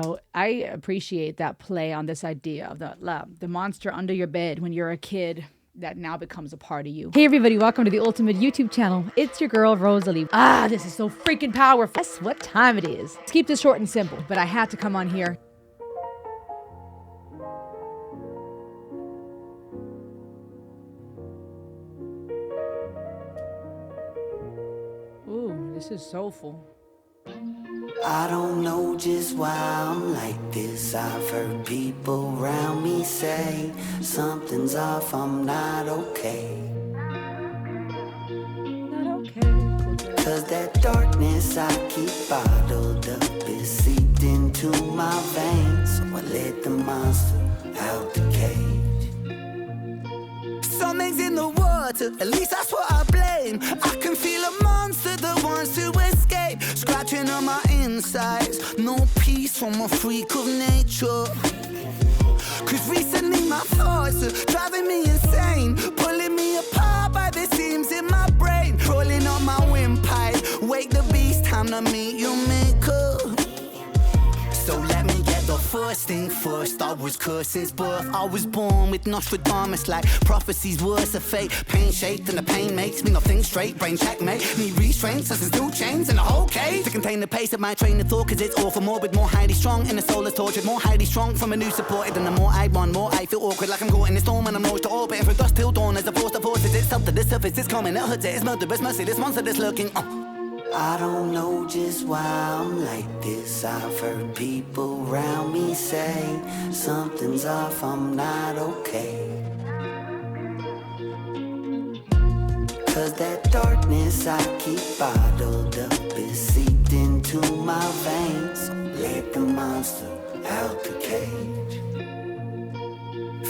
So I appreciate that play on this idea of the monster under your bed when you're a kid that now becomes a part of you. Hey everybody, welcome to the Ultimate YouTube channel. It's your girl Rosalie. This is so freaking powerful. Guess what time it is. Let's keep this short and simple, but I had to come on here. Ooh, this is soulful. I don't know just why I'm like this. I've heard people around me say something's off, I'm not okay. Not okay. Cause that darkness I keep bottled up is seeped into my veins. So I let the monster out the cage. Something's in the water, at least that's what I blame. I can feel a monster that wants to escape, scratching on my insides. No peace from a freak of nature. Cause recently my thoughts are driving me insane, pulling me apart by the seams in my brain, rolling on my windpipe. Wake the beast, time to meet your maker. So let me get the first thing first. I was cursed since birth. I was born with Nostradamus like prophecies, words of fate. Pain shaped and the pain makes me not think straight. Brain checkmate, need restraint, since two chains and a whole cage to contain the pace of my train of thought. Cause it's all for morbid, more highly strong. And the soul is tortured, more highly strong from a new supported. And the more I want, more I feel awkward, like I'm caught in a storm and I'm launched to orbit. And from dusk till dawn as a force that forces itself to the surface. It's coming, it hurts, it is murderous mercy. This monster that's lurking. I don't know just why I'm like this. I've heard people around me say something's off, I'm not okay. Cause that darkness I keep bottled up is seeped into my veins. So let the monster out the cage.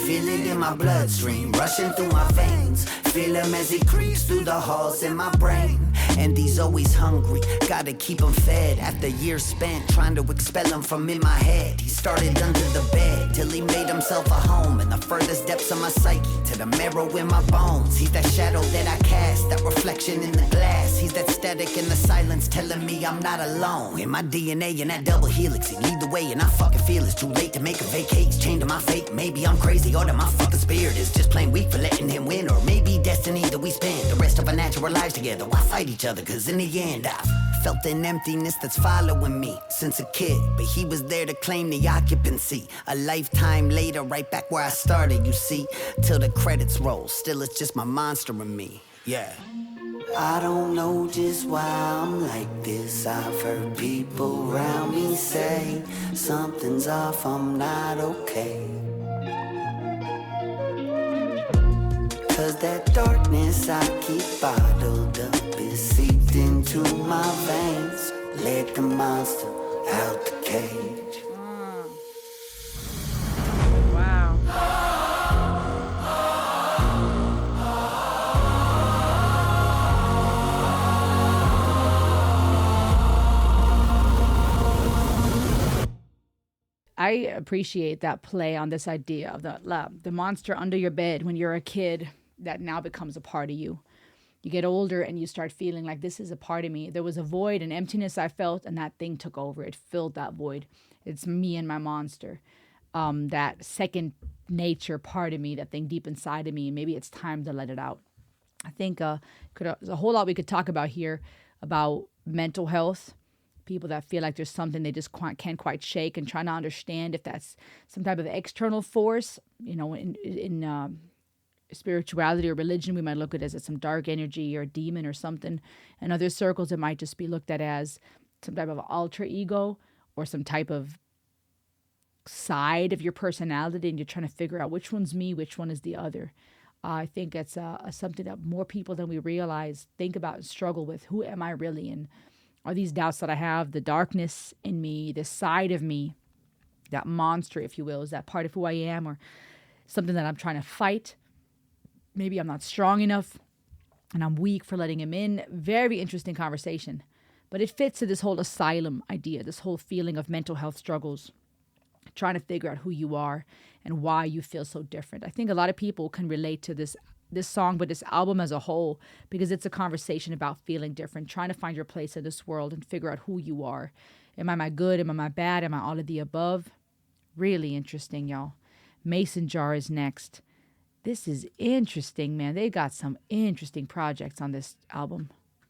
Feel it in my bloodstream, rushing through my veins. Feel him as he creeps through the halls in my brain. And he's always hungry, gotta keep him fed. After years spent trying to expel him from in my head, he started under the bed till he made himself a home in the furthest depths of my psyche, to the marrow in my bones. He's that shadow that I cast, that reflection in the glass. He's that static in the silence telling me I'm not alone. In my DNA in that double helix, he lead the way and I fucking feel it's too late to make a vacate. He's chained to my fate, maybe I'm crazy or that my fucking spirit is just plain weak for letting him win. Or maybe destiny that we spend the rest of our natural lives together. Why fight each other? Cause in the end I've felt an emptiness that's following me since a kid. But he was there to claim the occupancy. A lifetime later, right back where I started, you see. Till the credits roll, still it's just my monster in me. Yeah. I don't know just why I'm like this. I've heard people around me say something's off, I'm not okay. Cause that darkness I keep bottled up is seeped into my veins. Let the monster out the cage. Wow. I appreciate that play on this idea of the monster under your bed when you're a kid that now becomes a part of you. You get older and you start feeling like this is a part of me. There was a void, an emptiness I felt, and that thing took over. It filled that void. It's me and my monster. That second nature part of me, that thing deep inside of me. Maybe it's time to let it out. I think there's a whole lot we could talk about here about mental health. People that feel like there's something they just can't quite shake, and trying to understand if that's some type of external force. You know, in spirituality or religion, we might look at it as some dark energy or a demon or something. In other circles, it might just be looked at as some type of alter ego or some type of side of your personality, and you're trying to figure out which one's me, which one is the other. I think it's something that more people than we realize think about and struggle with. Who am I really? And are these doubts that I have, the darkness in me, this side of me, that monster, if you will, is that part of who I am, or something that I'm trying to fight? Maybe I'm not strong enough and I'm weak for letting him in. Very interesting conversation. But it fits to this whole asylum idea, this whole feeling of mental health struggles, trying to figure out who you are and why you feel so different. I think a lot of people can relate to this song, but this album as a whole, because it's a conversation about feeling different, trying to find your place in this world and figure out who you are. Am I my good? Am I my bad? Am I all of the above? Really interesting, y'all. Mason Jar is next. This is interesting, man. They got some interesting projects on this album.